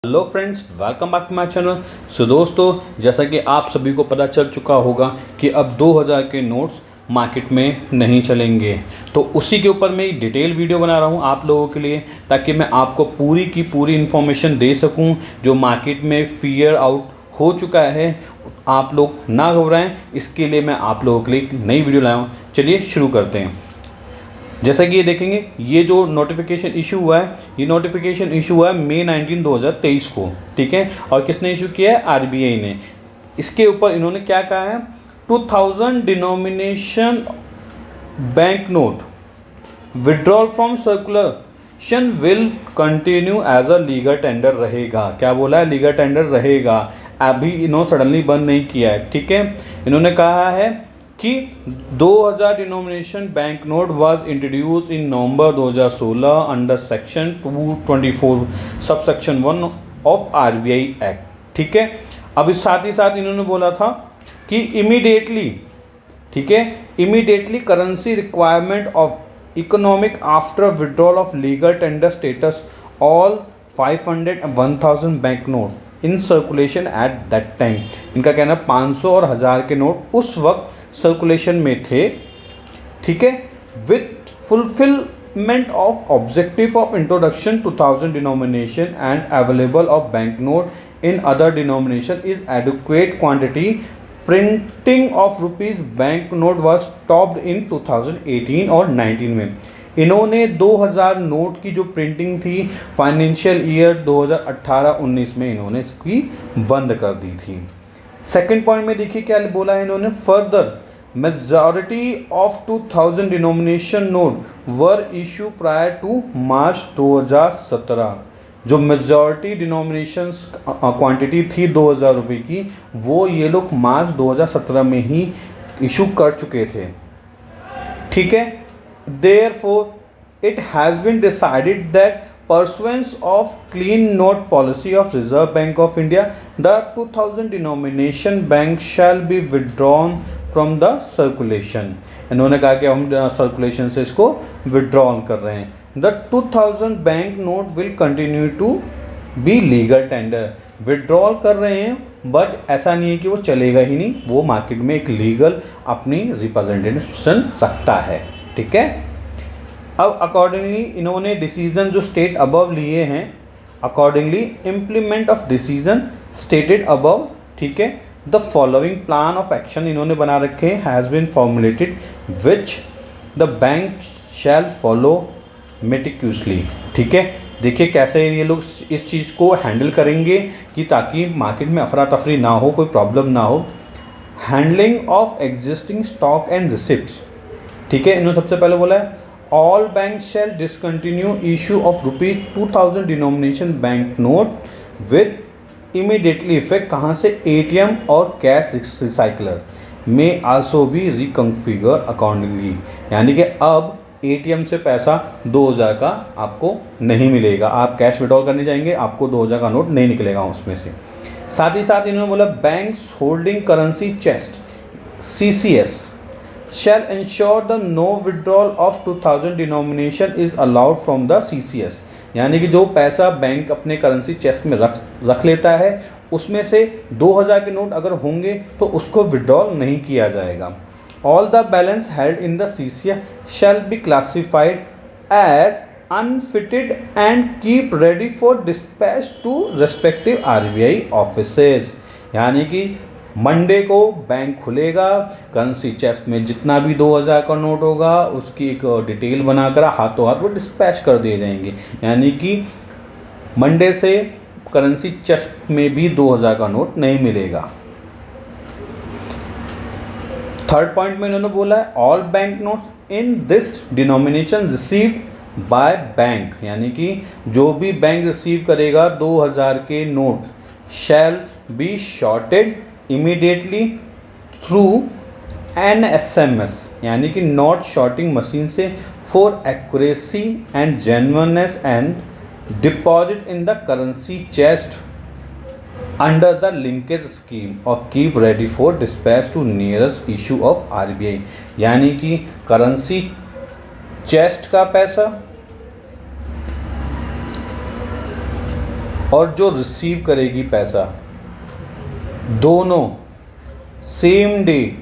Hello friends, welcome back to my channel. So दोस्तों, जैसा कि आप सभी को पता चल चुका होगा कि अब 2000 के नोट्स मार्केट में नहीं चलेंगे। तो उसी के ऊपर मैं एक डिटेल वीडियो बना रहा हूं आप लोगों के लिए, ताकि मैं आपको पूरी की पूरी इन्फॉर्मेशन दे सकूं। जो मार्केट में फियर आउट हो चुका है, आप लोग ना घबराएं। इसके लिए मैं आप लोगों के लिए एक नई वीडियो लाया हूँ। चलिए शुरू करते हैं। जैसा कि ये देखेंगे, ये जो नोटिफिकेशन इशू हुआ है, ये नोटिफिकेशन इशू हुआ है मई 19 2023 को, ठीक है। और किसने इशू किया है? आरबीआई ने। इसके ऊपर इन्होंने क्या कहा है? 2000 denomination bank note withdrawal from circulation will continue as a legal tender रहेगा। क्या बोला है? लीगल टेंडर रहेगा। अभी इन्होंने सडनली बंद नहीं किया है, ठीक है। इन्होंने कहा है कि 2000 denomination bank note was introduce in November 2016 under section 224 sub section 1 of RBI act, ठीक है। अब इस साथ ही साथ इन्होंने बोला था कि इमीडिएटली, ठीक है, immediately currency requirement of economic after withdrawal of legal tender status all 500 and 1000 bank note in circulation at that time. इनका कहना 500 और 1000 के नोट उस वक्त सर्कुलेशन में थे, ठीक है। With fulfilment of objective of introduction 2000 denomination and available of bank note in other denomination is adequate quantity printing of rupees bank note was stopped in 2018 और 19 में। इन्होंने 2000 नोट की जो प्रिंटिंग थी फाइनेंशियल ईयर 2018-19 में इन्होंने इसकी बंद कर दी थी। सेकंड पॉइंट में देखिए क्या बोला है इन्होंने। Further majority of 2000 denomination note were issue prior to March 2017। जो मेजॉरिटी डिनोमिनेशन क्वांटिटी थी 2000 रुपये की, वो ये लोग मार्च 2017 में ही इशू कर चुके थे, ठीक है। Therefore it has been decided that pursuant of clean note policy of Reserve Bank of India, the 2000 denomination bank shall be withdrawn from the circulation। इन्होंने कहा कि हम सर्कुलेशन से इसको विड्रॉन कर रहे हैं। The 2000 bank note will continue to be legal tender। Withdrawal कर रहे हैं, बट ऐसा नहीं है कि वो चलेगा ही नहीं, वो मार्केट में एक लीगल अपनी रिप्रेजेंटेशन रखता है, ठीक है। अब अकॉर्डिंगली इन्होंने डिसीजन जो स्टेट अबव लिए हैं, accordingly implement of decision stated above, ठीक है, the following plan of action इन्होंने बना रखे हैं has been formulated which the bank shall follow meticulously, ठीक है। देखिए कैसे ये लोग इस चीज़ को हैंडल करेंगे कि ताकि मार्केट में अफरा तफरी ना हो, कोई प्रॉब्लम ना हो। Handling of existing stock and receipts, ठीक है। इन्होंने सबसे पहले बोला है all bank shall discontinue issue of rupees 2000 denomination bank note with immediately effect. कहाँ से? एटीएम और कैश रिसाइकलर में आल्सो बी रिकॉन्फिगर अकॉर्डिंगली। यानी कि अब एटीएम से पैसा 2000 का आपको नहीं मिलेगा। आप कैश विड्रॉल करने जाएंगे, आपको 2000 का नोट नहीं निकलेगा उसमें से। साथ ही साथ इन्होंने बोला banks holding currency chest CCS shall ensure the no withdrawal of 2000 denomination is allowed from the CCS। यानी कि जो पैसा बैंक अपने करेंसी चेस्ट में रख लेता है, उसमें से 2000 के नोट अगर होंगे तो उसको विड्रॉल नहीं किया जाएगा। All the balance held in the CCS shall be classified as unfitted and keep ready for dispatch to respective RBI offices। यानी कि मंडे को बैंक खुलेगा, करेंसी चेस्ट में जितना भी 2000 का नोट होगा उसकी एक डिटेल बनाकर हाथों हाथ वो डिस्पैच कर दिए जाएंगे। यानी कि मंडे से करेंसी चेस्ट में भी 2000 का नोट नहीं मिलेगा। थर्ड पॉइंट में इन्होंने बोला है all bank notes in this denomination received by bank. यानी कि जो भी बैंक रिसीव करेगा 2000 के note shall be sorted immediately through an SMS, यानी कि नोट शॉर्टिंग मशीन से for accuracy and genuineness and deposit in the currency chest under the linkage scheme और keep ready for dispatch to nearest issue of RBI। यानी कि currency chest का पैसा और जो रिसीव करेगी पैसा, दोनों सेम डे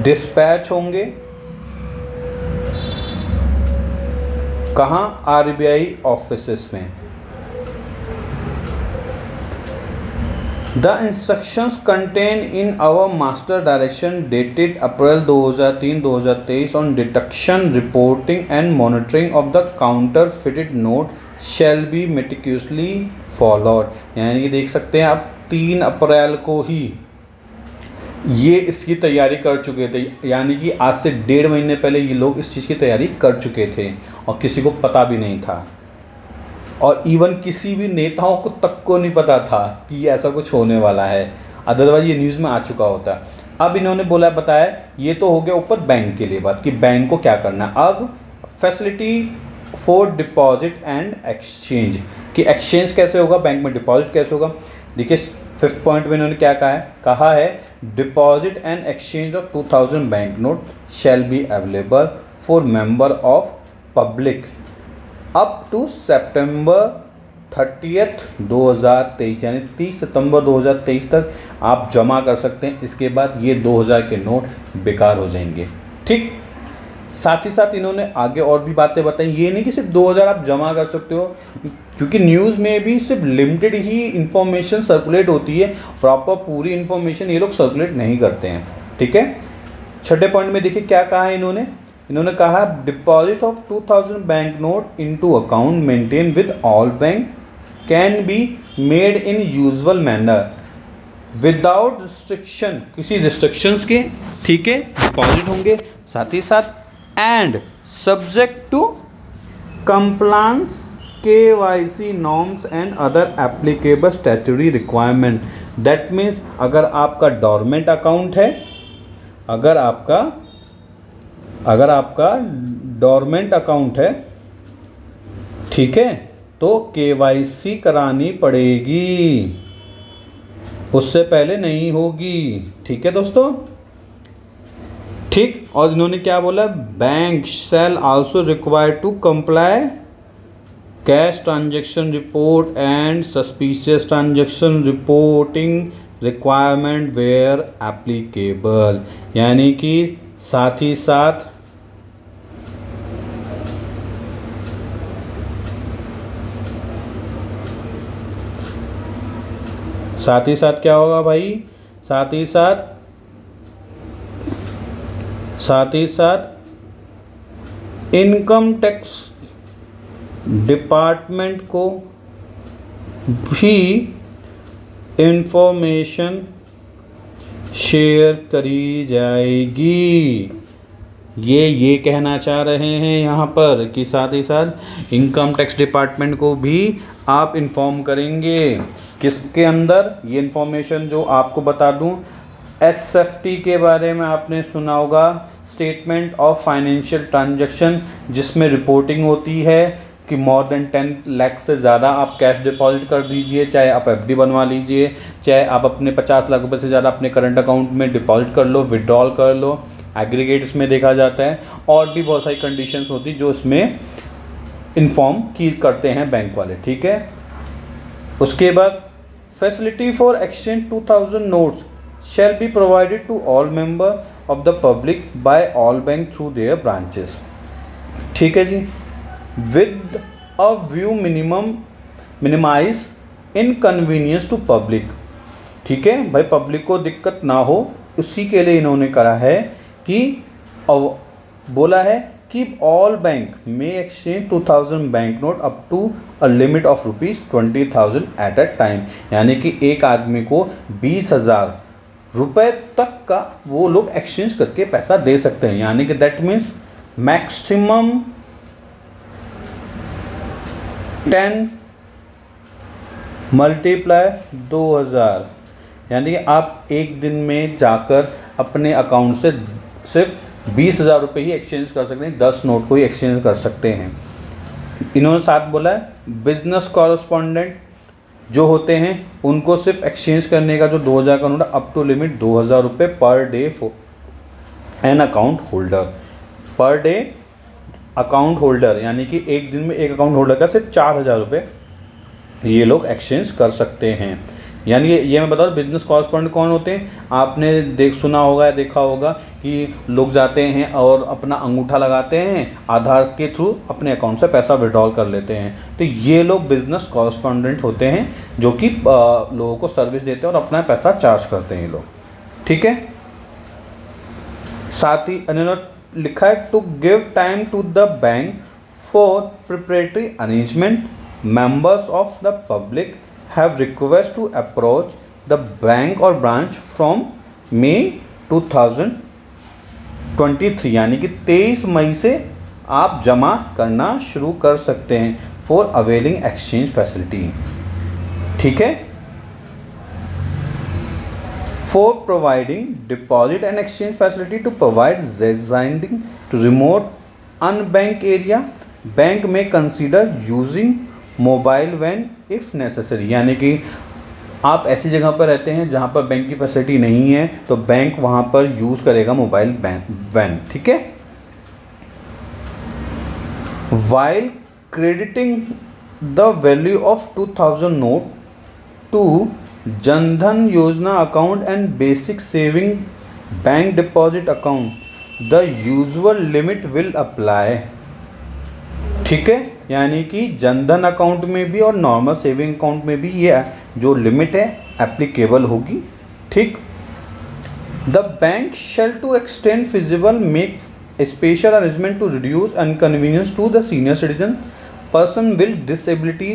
डिस्पैच होंगे। कहाँ? RBI ऑफिसेस में। The instructions contained in our master direction dated April 2003-2023 on detection, reporting and monitoring of the counterfeited note shall be meticulously followed। यानी कि देख सकते हैं आप 3 अप्रैल को ही ये इसकी तैयारी कर चुके थे, यानी कि आज से 1.5 महीने पहले ये लोग इस चीज़ की तैयारी कर चुके थे और किसी को पता भी नहीं था, और इवन किसी भी नेताओं को तक को नहीं पता था कि ऐसा कुछ होने वाला है, अदरवाइज ये न्यूज़ में आ चुका होता। अब इन्होंने बताया ये तो हो गया ऊपर बैंक के लिए बात कि बैंक को क्या करना है। अब facility for deposit and exchange, कि एक्सचेंज कैसे होगा, बैंक में डिपॉजिट कैसे होगा। देखिए 5th पॉइंट में इन्होंने क्या कहा है deposit and exchange of 2000 bank note shall be available for member of public up to September 30th 2023, यानी 30 सितंबर 2023 तक आप जमा कर सकते हैं। इसके बाद ये 2000 के नोट बेकार हो जाएंगे। ठीक, साथ ही साथ इन्होंने आगे और भी बातें बताई। ये नहीं कि सिर्फ 2000 आप जमा कर सकते हो, क्योंकि न्यूज़ में भी सिर्फ लिमिटेड ही इंफॉर्मेशन सर्कुलेट होती है, प्रॉपर पूरी इंफॉर्मेशन ये लोग सर्कुलेट नहीं करते हैं। ठीक है, 6ठे पॉइंट में देखिए क्या कहा है इन्होंने कहा deposit of 2000 bank note into account maintain with all bank can be made in usual manner without restriction, किसी रिस्ट्रिक्शंस के। ठीक है, डिपॉजिट होंगे, साथ ही साथ and subject to compliance KYC norms and other applicable statutory requirement. That means अगर आपका डोरमेंट अकाउंट है, अगर आपका डोरमेंट अकाउंट है, ठीक है, तो KYC करानी पड़ेगी, उससे पहले नहीं होगी। ठीक है दोस्तों, ठीक। और इन्होंने क्या बोला, bank shall also require to comply cash transaction report and suspicious transaction reporting requirement where applicable, यानी कि साथ ही साथ क्या होगा भाई, साथ ही साथ इनकम टैक्स डिपार्टमेंट को भी इंफॉर्मेशन शेयर करी जाएगी। ये कहना चाह रहे हैं यहाँ पर कि साथ ही साथ इनकम टैक्स डिपार्टमेंट को भी आप इन्फॉर्म करेंगे। किसके अंदर? ये इन्फॉर्मेशन जो आपको बता दूँ, SFT के बारे में आपने सुना होगा, स्टेटमेंट ऑफ फाइनेंशियल ट्रांजैक्शन, जिसमें रिपोर्टिंग होती है कि मोर देन 10 लाख से ज़्यादा आप कैश डिपॉजिट कर दीजिए, चाहे आप FD बनवा लीजिए, चाहे आप अपने 50 लाख रुपए से ज़्यादा अपने करंट अकाउंट में डिपॉजिट कर लो, विड्रॉल कर लो, एग्रीगेट इसमें देखा जाता है। और भी बहुत सारी कंडीशंस होती जो इसमें इन्फॉर्म की करते हैं बैंक वाले। ठीक है, उसके बाद facility for exchange 2000 notes shall be provided to all member of the public by all bank through their branches। ठीक है जी, with a view minimize inconvenience to public। ठीक है भाई, पब्लिक को दिक्कत ना हो, उसी के लिए इन्होंने करा है कि बोला है कि ऑल बैंक में exchange 2000 bank note up to a limit of ₹20,000 at a time, यानी कि एक आदमी को 20,000 रुपए तक का वो लोग एक्सचेंज करके पैसा दे सकते हैं। यानी कि दैट मीन्स मैक्सिमम 10 × 2000, यानी कि आप एक दिन में जाकर अपने अकाउंट से सिर्फ 20,000 रुपये ही एक्सचेंज कर सकते हैं, 10 नोट को ही एक्सचेंज कर सकते हैं। इन्होंने साथ बोला है बिजनेस कॉरेस्पॉन्डेंट जो होते हैं उनको सिर्फ एक्सचेंज करने का जो 2000 का नोट अप टू लिमिट 2000 रुपये per day for an account holder, per day account holder, यानी कि एक दिन में एक अकाउंट होल्डर का सिर्फ 4000 रुपये ये लोग एक्सचेंज कर सकते हैं। यानी ये मैं बता दूँ बिजनेस कॉरेस्पॉन्डेंट कौन होते हैं। आपने सुना होगा या देखा होगा कि लोग जाते हैं और अपना अंगूठा लगाते हैं, आधार के थ्रू अपने अकाउंट से पैसा विड्रॉल कर लेते हैं। तो ये लोग बिजनेस कॉरेस्पॉन्डेंट होते हैं जो कि लोगों को सर्विस देते हैं और अपना पैसा चार्ज करते हैं ये लोग। ठीक है। साथ ही इन्होंने लिखा है to give time to the bank for preparatory arrangement, members of the public have request to approach the bank or branch from May 2023 यानी कि 23 मई से आप जमा करना शुरू कर सकते हैं फॉर अवेलिंग एक्सचेंज फैसिलिटी। ठीक है। For providing deposit and exchange facility to provide resident to remote unbank area, bank में consider using mobile van if necessary. यानी कि आप ऐसी जगह पर रहते हैं जहाँ पर बैंक की फैसिलिटी नहीं है तो बैंक वहाँ पर यूज़ करेगा मोबाइल वैन। ठीक है। While crediting the value of 2000 note to Jan Dhan Yojana account and basic saving bank deposit account, the usual limit will apply. ठीक है। यानी कि जनधन अकाउंट में भी और नॉर्मल सेविंग अकाउंट में भी ये जो लिमिट है एप्लीकेबल होगी। ठीक। The bank shall to extend feasible make special arrangement to reduce inconvenience to the senior citizen, person with disability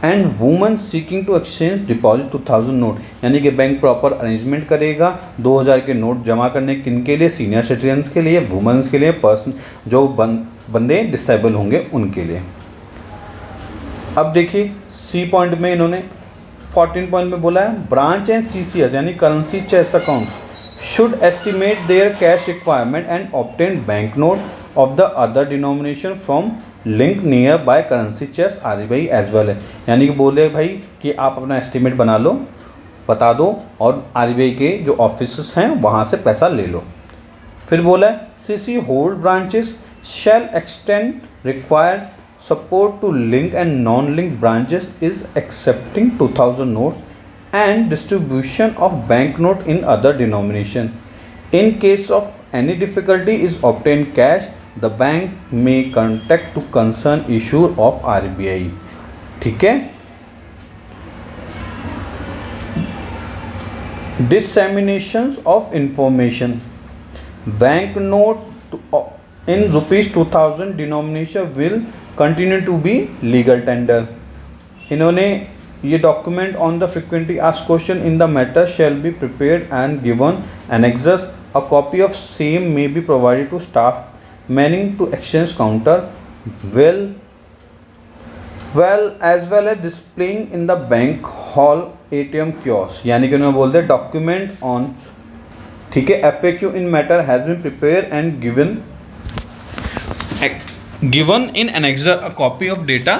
and woman seeking to exchange deposit 2000 note. यानी कि bank proper arrangement करेगा 2000 के note जमा करने किन के लिए, सीनियर सिटीजन्स के लिए, वुमेंस के लिए, पर्सन जो बंदे डिसेबल होंगे उनके लिए। अब देखिए सी पॉइंट में इन्होंने 14 पॉइंट में बोला है ब्रांच एंड सीसीएस यानी currency chest accounts should estimate their cash requirement and obtain bank note of the other denomination from link nearby currency chest RBI as well है। यानी कि बोले भाई कि आप अपना एस्टिमेट बना लो, बता दो और आरबीआई के जो ऑफिस हैं वहाँ से पैसा ले लो। फिर बोला है CC hold branches shall extend required support to link and non-link branches is accepting 2000 notes and distribution of banknote in other denomination. In case of any difficulty is obtained cash, the bank may contact to concerned issuer of RBI. ठीक है। Disseminations of information. Banknote in rupees 2000 denomination will continue to be legal tender. इन्होंने ये document on the frequently asked question in the matter shall be prepared and given annexes, a copy of same may be provided to staff manning to exchange counter well as well as displaying in the bank hall ATM kiosk. यानी कि उन्होंने बोलते हैं document on, ठीक है, FAQ in matter has been prepared and given in annexure a copy of data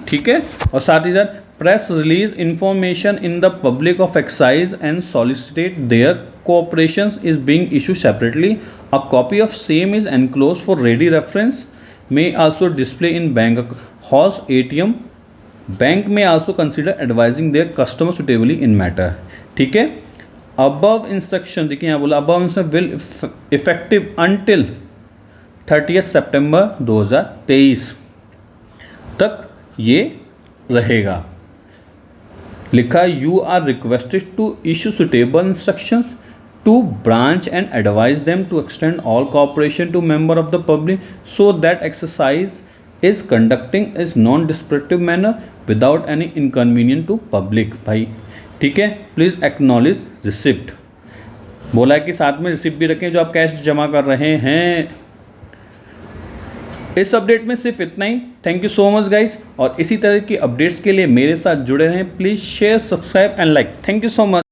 ठीक है। और साथ ही साथ press release information in the public of excise and solicit their cooperation is being issue separately, a copy of same is enclose for ready reference, may also display in bank halls ATM, bank में also consider advising their customer suitably in matter. ठीक है। Above instruction देखिए यहाँ बोला above instruction will effective until 30 सितंबर 2023 तक ये रहेगा। लिखा you are requested to issue suitable instructions to branch and advise them to extend all cooperation to member of the public so that exercise is conducting is non destructive manner without any inconvenient to public. भाई ठीक है। Please acknowledge receipt. बोला है कि साथ में receipt भी रखें जो आप कैश जमा कर रहे हैं। इस अपडेट में सिर्फ इतना ही। Thank you so much guys, और इसी तरह की अपडेट्स के लिए मेरे साथ जुड़े रहें। Please share, subscribe and like. Thank you so much.